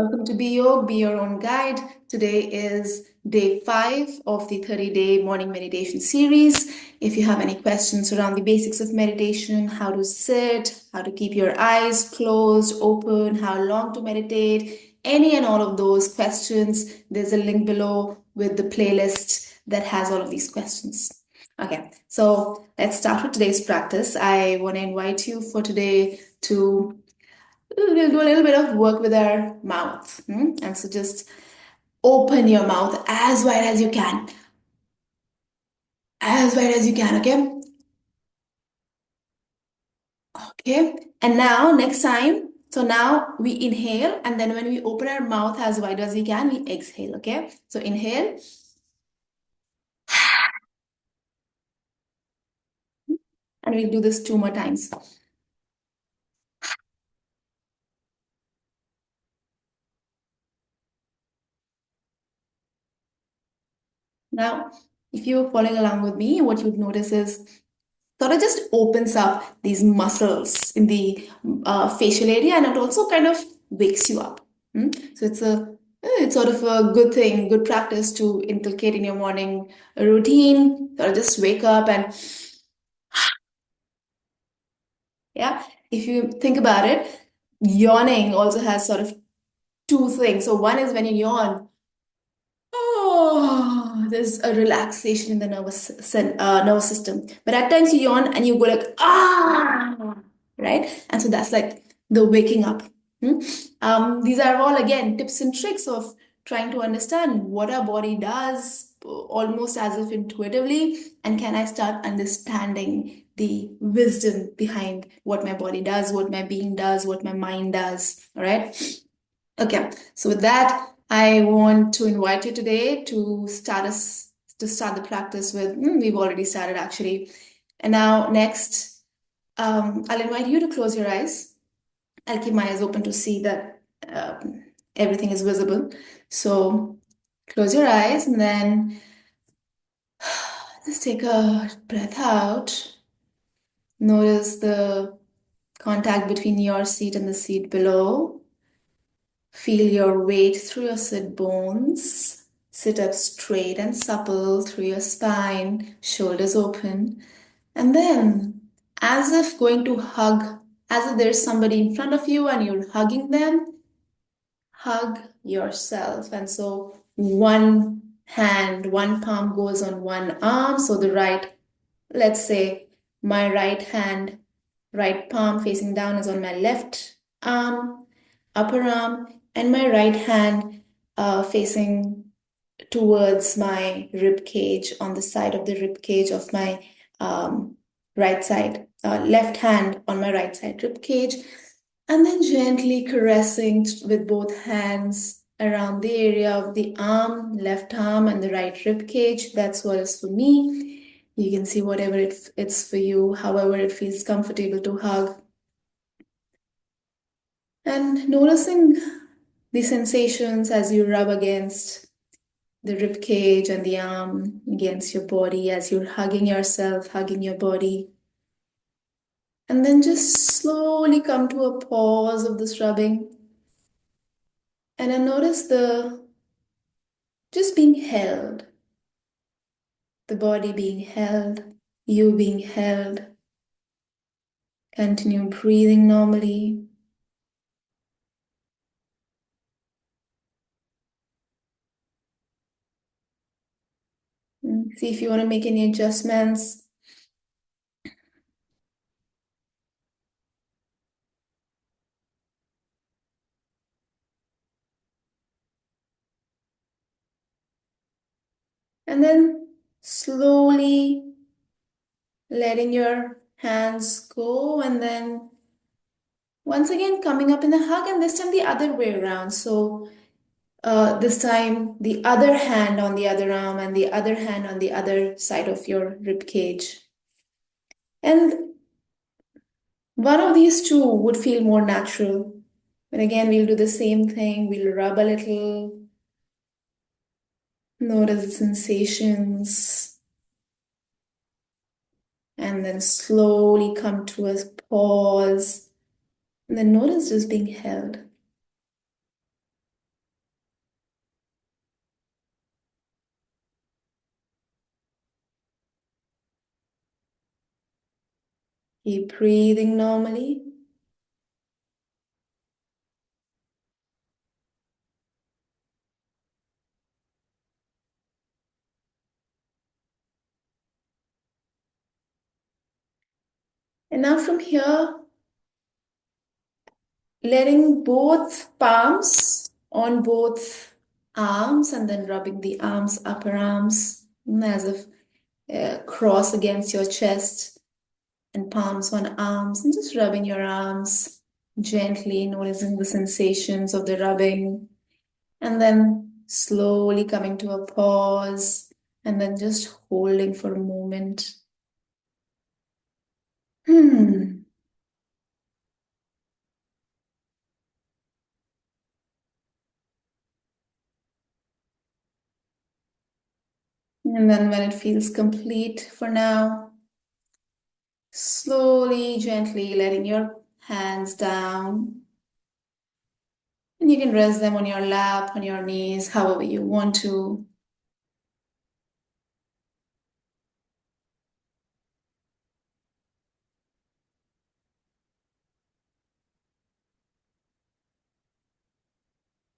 Welcome to Be Your Own Guide. Today is day 5 of the 30-day morning meditation series. If you have any questions around the basics of meditation, how to sit, how to keep your eyes closed, open, how long to meditate, any and all of those questions, there's a link below with the playlist that has all of these questions. Okay, so let's start with today's practice. I want to invite you for today to we'll do a little bit of work with our mouth. And so just open your mouth as wide as you can. As wide as you can, okay? Okay. And now, next time, so now we inhale, and then when we open our mouth as wide as we can, we exhale, okay? So inhale, and we'll do this 2 more times. Now, if you're following along with me, what you'd notice is sort of just opens up these muscles in the facial area, and it also kind of wakes you up. So it's sort of a good thing, good practice to inculcate in your morning routine. Sort of just wake up and yeah. If you think about it, yawning also has sort of two things. So one is when you yawn. Oh, there's a relaxation in the nervous system. But at times you yawn and you go like, right? And so that's like the waking up. Hmm? These are all, again, tips and tricks of trying to understand what our body does, almost as if intuitively, and can I start understanding the wisdom behind what my body does, what my being does, what my mind does, all right? Okay, so with that, I want to invite you today to start the practice with. We've already started actually, and now next, I'll invite you to close your eyes. I'll keep my eyes open to see that everything is visible. So close your eyes and then just take a breath out. Notice the contact between your seat and the seat below. Feel your weight through your sit bones. Sit up straight and supple through your spine, shoulders open. And then, as if going to hug, as if there's somebody in front of you and you're hugging them, hug yourself. And so, one hand, one palm goes on one arm. So, the right, let's say, my right hand, right palm facing down is on my left arm, upper arm, and my right hand facing towards my rib cage on the side of the rib cage of my right side, left hand on my right side rib cage, and then gently caressing with both hands around the area of the arm, left arm, and the right rib cage. That's what is for me. You can see whatever it's for you, however it feels comfortable to hug. And noticing the sensations as you rub against the rib cage and the arm against your body as you're hugging yourself, hugging your body. And then just slowly come to a pause of this rubbing. And I notice the just being held, the body being held, you being held. Continue breathing normally. See if you want to make any adjustments. And then slowly letting your hands go, and then once again coming up in a hug, and this time the other way around. So this time the other hand on the other arm and the other hand on the other side of your rib cage. And one of these two would feel more natural. But again, we'll do the same thing. We'll rub a little, notice the sensations, and then slowly come to a pause. And then notice just being held. Keep breathing normally. And now from here, letting both palms on both arms and then rubbing the arms, upper arms, as if cross against your chest and palms on arms, and just rubbing your arms gently, noticing the sensations of the rubbing, and then slowly coming to a pause, and then just holding for a moment. Hmm. And then when it feels complete for now, slowly, gently letting your hands down. And you can rest them on your lap, on your knees, however you want to.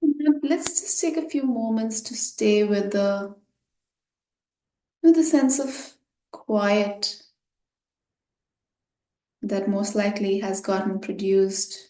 And let's just take a few moments to stay with the sense of quiet that most likely has gotten produced.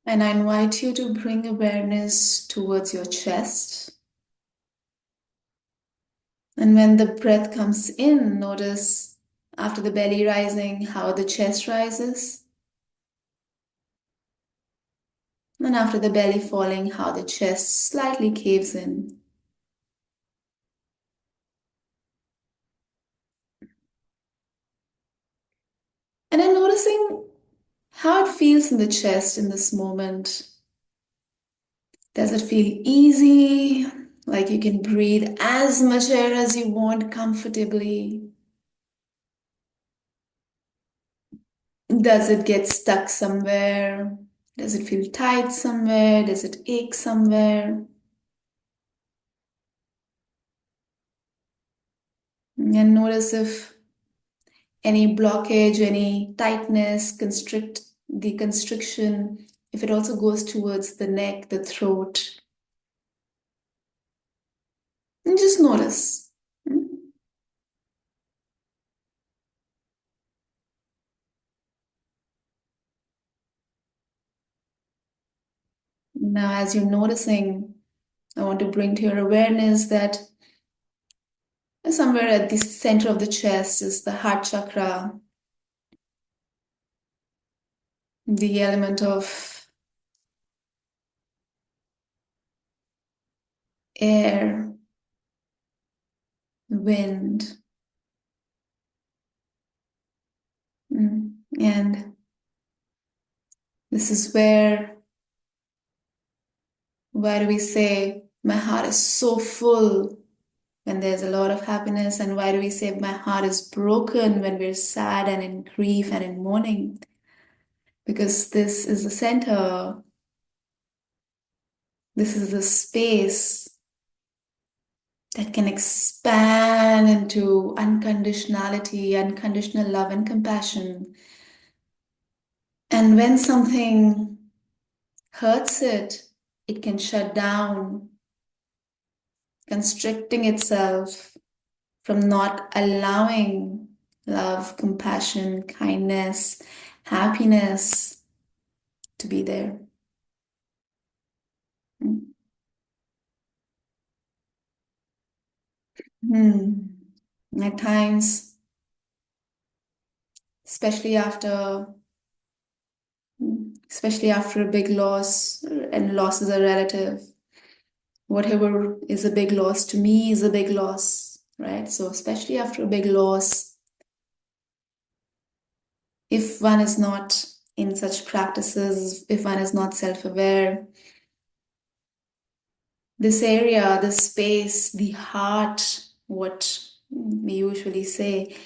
And I invite you to bring awareness towards your chest. And when the breath comes in, notice after the belly rising how the chest rises. And after the belly falling, how the chest slightly caves in. And then noticing how it feels in the chest in this moment. Does it feel easy? Like you can breathe as much air as you want comfortably? Does it get stuck somewhere? Does it feel tight somewhere? Does it ache somewhere? And notice if any blockage, any tightness, the constriction, if it also goes towards the neck, the throat. And just notice. Hmm? Now, as you're noticing, I want to bring to your awareness that somewhere at the center of the chest is the heart chakra, the element of air, wind. And this is where, why do we say, my heart is so full when there's a lot of happiness? And why do we say, my heart is broken when we're sad and in grief and in mourning? Because this is the center, this is the space that can expand into unconditionality, unconditional love, and compassion. And when something hurts it, it can shut down, constricting itself from not allowing love, compassion, kindness, happiness to be there. Hmm. At times, especially after a big loss, and loss is a relative. Whatever is a big loss to me is a big loss, right? So especially after a big loss, if one is not in such practices, if one is not self-aware, this area, this space, the heart, what we usually say,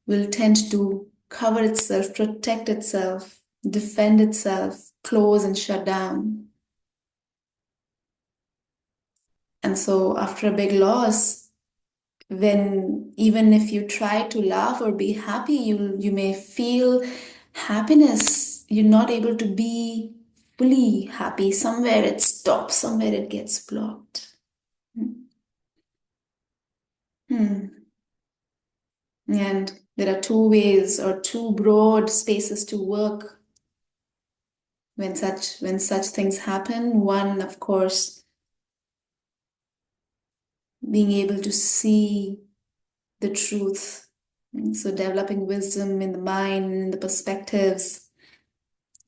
will tend to cover itself, protect itself, defend itself, close and shut down. And so after a big loss, when even if you try to laugh or be happy, you may feel happiness. You're not able to be fully happy. Somewhere it stops, somewhere it gets blocked. Hmm. And there are two ways or two broad spaces to work when such things happen. One, of course, being able to see the truth. So developing wisdom in the mind, in the perspectives.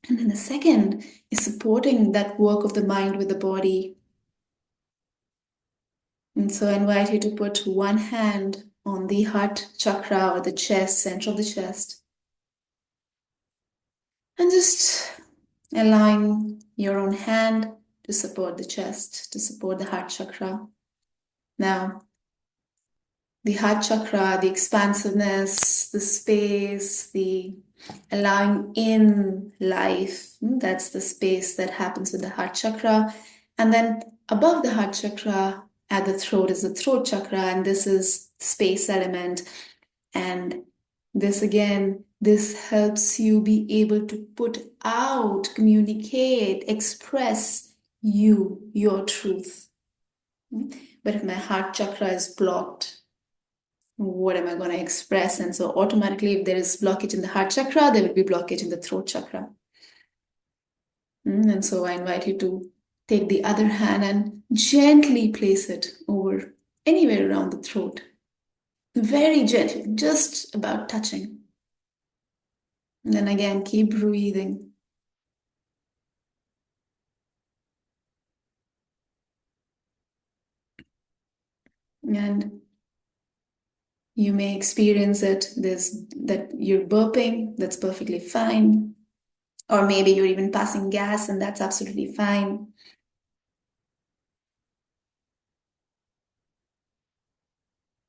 And then the second is supporting that work of the mind with the body. And so I invite you to put one hand on the heart chakra or the chest, center of the chest, and just allowing your own hand to support the chest, to support the heart chakra. Now, the heart chakra, the expansiveness, the space, the allowing in life, that's the space that happens with the heart chakra. And then above the heart chakra, at the throat, is the throat chakra, and this is space element. And this again, this helps you be able to put out, communicate, express your truth. But if my heart chakra is blocked, what am I going to express? And so automatically, if there is blockage in the heart chakra, there will be blockage in the throat chakra. And so I invite you to take the other hand and gently place it over anywhere around the throat. Very gently, just about touching. And then again, keep breathing. And you may experience that you're burping, that's perfectly fine. Or maybe you're even passing gas, and that's absolutely fine.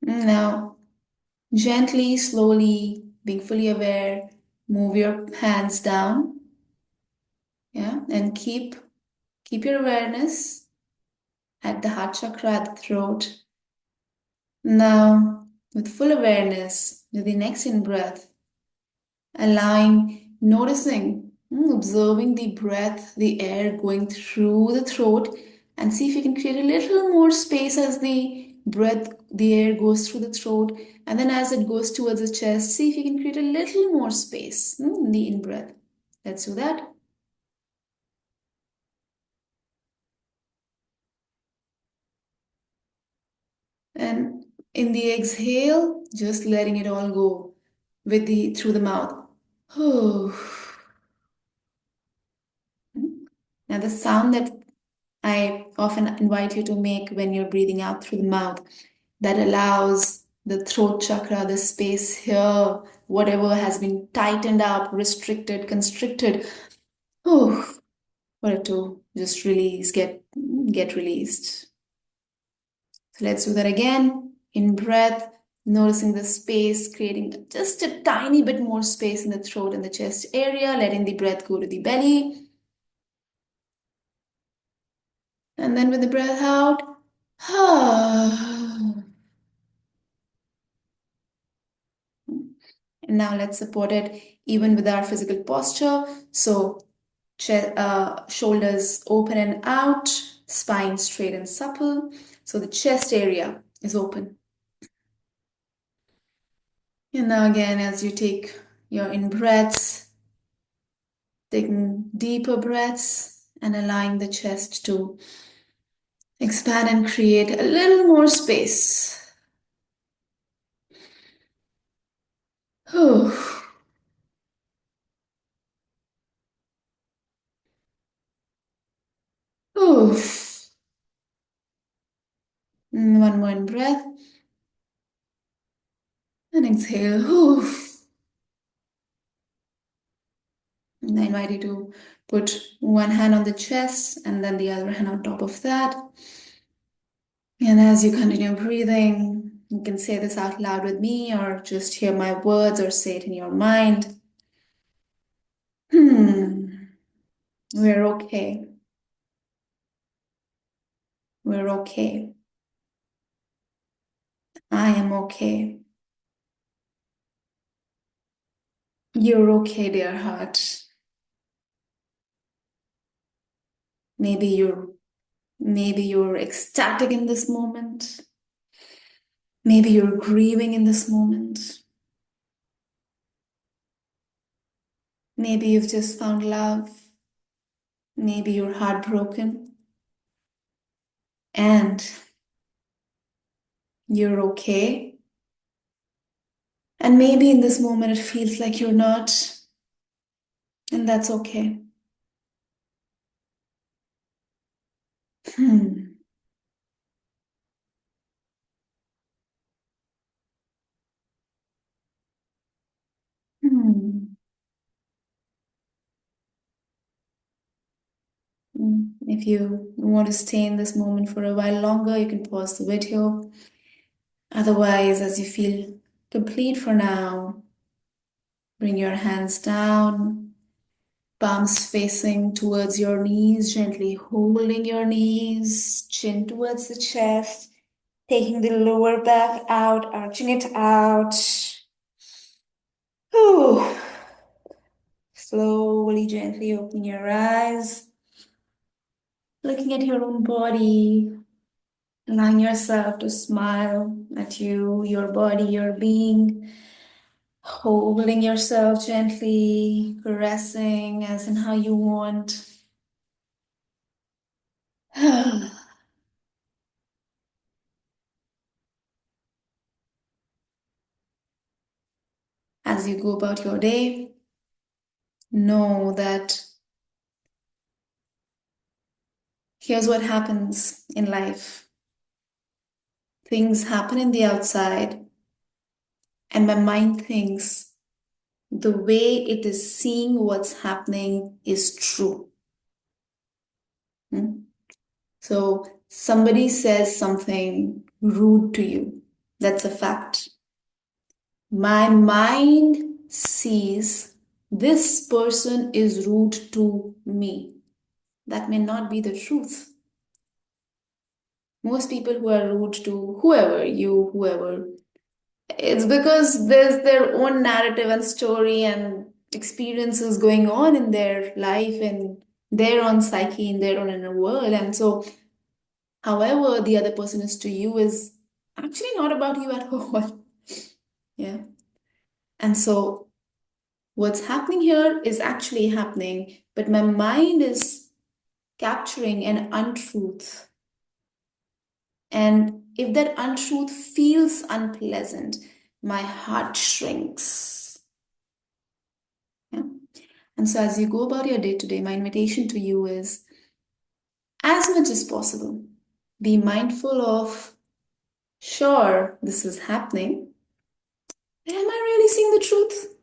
Now, gently, slowly, being fully aware, move your hands down, yeah, and keep your awareness at the heart chakra, at the throat. Now, with full awareness, with the next in breath, allowing, noticing, observing the breath, the air going through the throat, and see if you can create a little more space as the air goes through the throat, and then as it goes towards the chest, see if you can create a little more space in the in breath. Let's do that. And in the exhale, just letting it all go with the through the mouth. Now the sound that I often invite you to make when you're breathing out through the mouth, that allows the throat chakra, the space here, whatever has been tightened up, restricted, constricted, for it to just release, get released. So let's do that again. In breath, noticing the space, creating just a tiny bit more space in the throat and the chest area, letting the breath go to the belly. And then with the breath out, and now let's support it even with our physical posture. So shoulders open and out, spine straight and supple. So the chest area is open. And now again, as you take your in breaths, taking deeper breaths and allowing the chest to expand and create a little more space. Oof. One more in breath and exhale. Oof. And I invite you to put one hand on the chest and then the other hand on top of that. And as you continue breathing, you can say this out loud with me or just hear my words or say it in your mind. We're okay. We're okay. I am okay. You're okay, dear heart. Maybe you're ecstatic in this moment. Maybe you're grieving in this moment. Maybe you've just found love. Maybe you're heartbroken. And you're okay. And maybe in this moment it feels like you're not, and that's okay. Hmm. Hmm. If you want to stay in this moment for a while longer, you can pause the video. Otherwise, as you feel complete for now, bring your hands down, palms facing towards your knees, gently holding your knees, chin towards the chest, taking the lower back out, arching it out. Whew. Slowly, gently open your eyes, looking at your own body, allowing yourself to smile at you, your body, your being, holding yourself gently, caressing as in how you want. As you go about your day, know that here's what happens in life. Things happen in the outside, and my mind thinks the way it is seeing what's happening is true. Hmm? So somebody says something rude to you. That's a fact. My mind sees this person is rude to me. That may not be the truth. Most people who are rude to whoever, it's because there's their own narrative and story and experiences going on in their life and their own psyche in their own inner world. And so, however, the other person is to you is actually not about you at all. Yeah. And so, what's happening here is actually happening, but my mind is capturing an untruth. And if that untruth feels unpleasant, my heart shrinks. Yeah. And so, as you go about your day to day, my invitation to you is as much as possible, be mindful of, sure, this is happening. But am I really seeing the truth?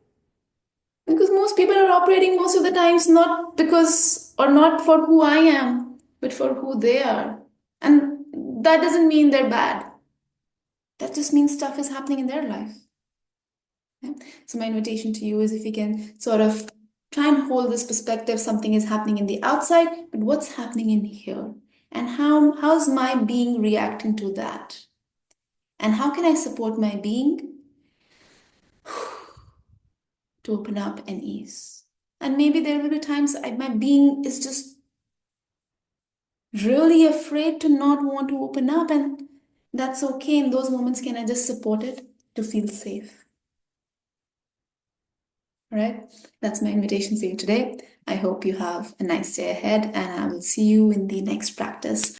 Because most people are operating most of the times not because or not for who I am, but for who they are. And that doesn't mean they're bad. That just means stuff is happening in their life. Yeah? So my invitation to you is if you can sort of try and hold this perspective, something is happening in the outside, but what's happening in here? And how's my being reacting to that? And how can I support my being to open up and ease? And maybe there will be times my being is just really afraid to not want to open up, and that's okay. In those moments, can I just support it to feel safe? All right, that's my invitation for you today. I hope you have a nice day ahead, and I will see you in the next practice.